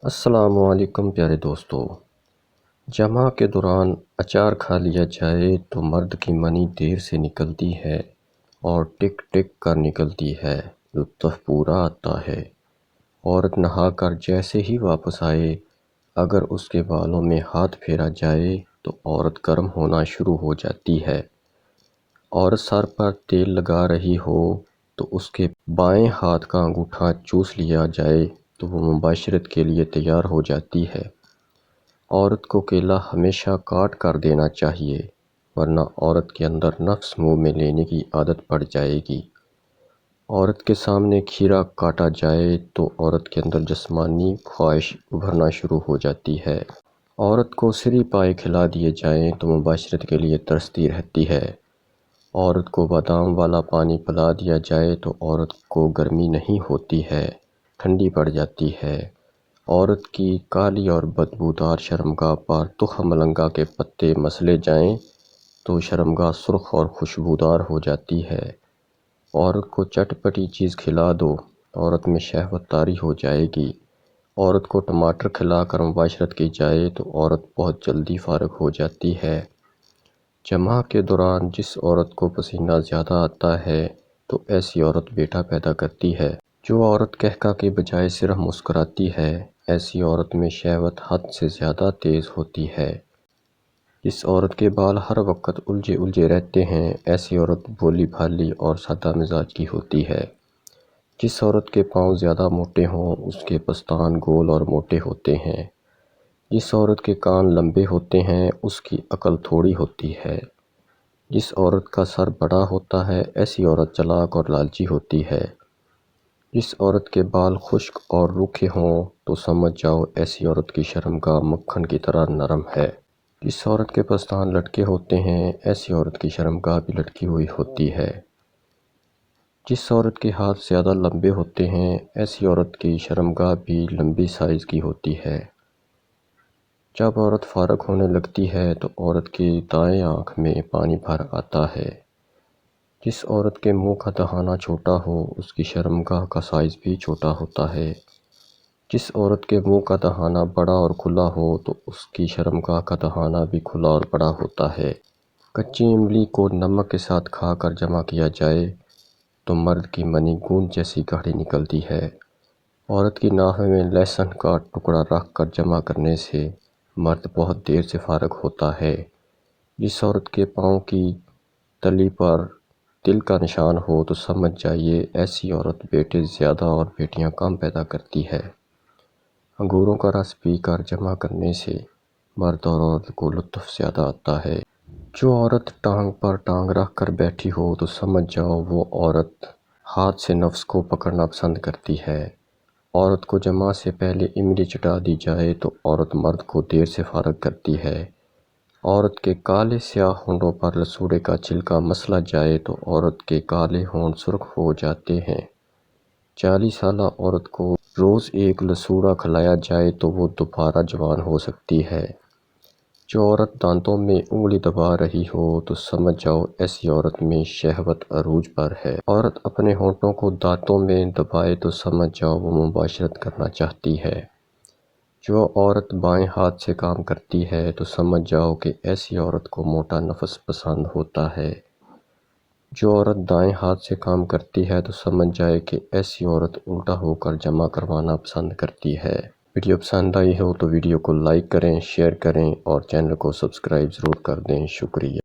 السلام علیکم پیارے دوستو۔ جمع کے دوران اچار کھا لیا جائے تو مرد کی منی دیر سے نکلتی ہے اور ٹک ٹک کر نکلتی ہے، لطف پورا آتا ہے۔ عورت نہا کر جیسے ہی واپس آئے، اگر اس کے بالوں میں ہاتھ پھیرا جائے تو عورت گرم ہونا شروع ہو جاتی ہے۔ عورت سر پر تیل لگا رہی ہو تو اس کے بائیں ہاتھ کا انگوٹھا چوس لیا جائے تو وہ مباشرت کے لیے تیار ہو جاتی ہے۔ عورت کو کیلا ہمیشہ کاٹ کر دینا چاہیے، ورنہ عورت کے اندر نفس منہ میں لینے کی عادت پڑ جائے گی۔ عورت کے سامنے کھیرا کاٹا جائے تو عورت کے اندر جسمانی خواہش ابھرنا شروع ہو جاتی ہے۔ عورت کو سری پائے کھلا دیے جائیں تو مباشرت کے لیے ترستی رہتی ہے۔ عورت کو بادام والا پانی پلا دیا جائے تو عورت کو گرمی نہیں ہوتی ہے، ٹھنڈی پڑ جاتی ہے۔ عورت کی کالی اور بدبودار شرمگاہ پر تخم ملنگا کے پتے مسلے جائیں تو شرمگاہ سرخ اور خوشبودار ہو جاتی ہے۔ عورت کو چٹپٹی چیز کھلا دو، عورت میں شہوت طاری ہو جائے گی۔ عورت کو ٹماٹر کھلا کر مباشرت کی جائے تو عورت بہت جلدی فارغ ہو جاتی ہے۔ جمع کے دوران جس عورت کو پسینہ زیادہ آتا ہے تو ایسی عورت بیٹا پیدا کرتی ہے۔ جو عورت قہقہ کے بجائے صرف مسکراتی ہے، ایسی عورت میں شہوت حد سے زیادہ تیز ہوتی ہے۔ جس عورت کے بال ہر وقت الجھے الجھے رہتے ہیں، ایسی عورت بھولی بھالی اور سادہ مزاج کی ہوتی ہے۔ جس عورت کے پاؤں زیادہ موٹے ہوں، اس کے پستان گول اور موٹے ہوتے ہیں۔ جس عورت کے کان لمبے ہوتے ہیں، اس کی عقل تھوڑی ہوتی ہے۔ جس عورت کا سر بڑا ہوتا ہے، ایسی عورت چالاک اور لالچی ہوتی ہے۔ جس عورت کے بال خشک اور روکھے ہوں تو سمجھ جاؤ ایسی عورت کی شرمگاہ مکھن کی طرح نرم ہے۔ جس عورت کے پستان لٹکے ہوتے ہیں، ایسی عورت کی شرمگاہ بھی لٹکی ہوئی ہوتی ہے۔ جس عورت کے ہاتھ زیادہ لمبے ہوتے ہیں، ایسی عورت کی شرمگاہ بھی لمبی سائز کی ہوتی ہے۔ جب عورت فارغ ہونے لگتی ہے تو عورت کی دائیں آنکھ میں پانی بھر آتا ہے۔ جس عورت کے منہ کا دہانہ چھوٹا ہو، اس کی شرمگاہ کا سائز بھی چھوٹا ہوتا ہے۔ جس عورت کے منہ کا دہانہ بڑا اور کھلا ہو تو اس کی شرمگاہ کا دہانہ بھی کھلا اور بڑا ہوتا ہے۔ کچی املی کو نمک کے ساتھ کھا کر جمع کیا جائے تو مرد کی منی گوند جیسی گاڑھی نکلتی ہے۔ عورت کی ناف میں لہسن کا ٹکڑا رکھ کر جمع کرنے سے مرد بہت دیر سے فارغ ہوتا ہے۔ جس عورت کے پاؤں کی تلی پر تل کا نشان ہو تو سمجھ جائیے ایسی عورت بیٹے زیادہ اور بیٹیاں کم پیدا کرتی ہے۔ انگوروں کا رس پی کر جمع کرنے سے مرد اور عورت کو لطف زیادہ آتا ہے۔ جو عورت ٹانگ پر ٹانگ رکھ کر بیٹھی ہو تو سمجھ جاؤ وہ عورت ہاتھ سے نفس کو پکڑنا پسند کرتی ہے۔ عورت کو جمع سے پہلے املی چٹا دی جائے تو عورت مرد کو دیر سے فارغ کرتی ہے۔ عورت کے کالے سیاہ ہونٹوں پر لسوڑے کا چھلکا مسلا جائے تو عورت کے کالے ہونٹ سرخ ہو جاتے ہیں۔ 40 سالہ عورت کو روز ایک لسوڑا کھلایا جائے تو وہ دوبارہ جوان ہو سکتی ہے۔ جو عورت دانتوں میں انگلی دبا رہی ہو تو سمجھ جاؤ ایسی عورت میں شہوت عروج پر ہے۔ عورت اپنے ہونٹوں کو دانتوں میں دبائے تو سمجھ جاؤ وہ مباشرت کرنا چاہتی ہے۔ جو عورت بائیں ہاتھ سے کام کرتی ہے تو سمجھ جاؤ کہ ایسی عورت کو موٹا نفس پسند ہوتا ہے۔ جو عورت دائیں ہاتھ سے کام کرتی ہے تو سمجھ جائے کہ ایسی عورت الٹا ہو کر جمع کروانا پسند کرتی ہے۔ ویڈیو پسند آئی ہو تو ویڈیو کو لائک کریں، شیئر کریں اور چینل کو سبسکرائب ضرور کر دیں۔ شکریہ۔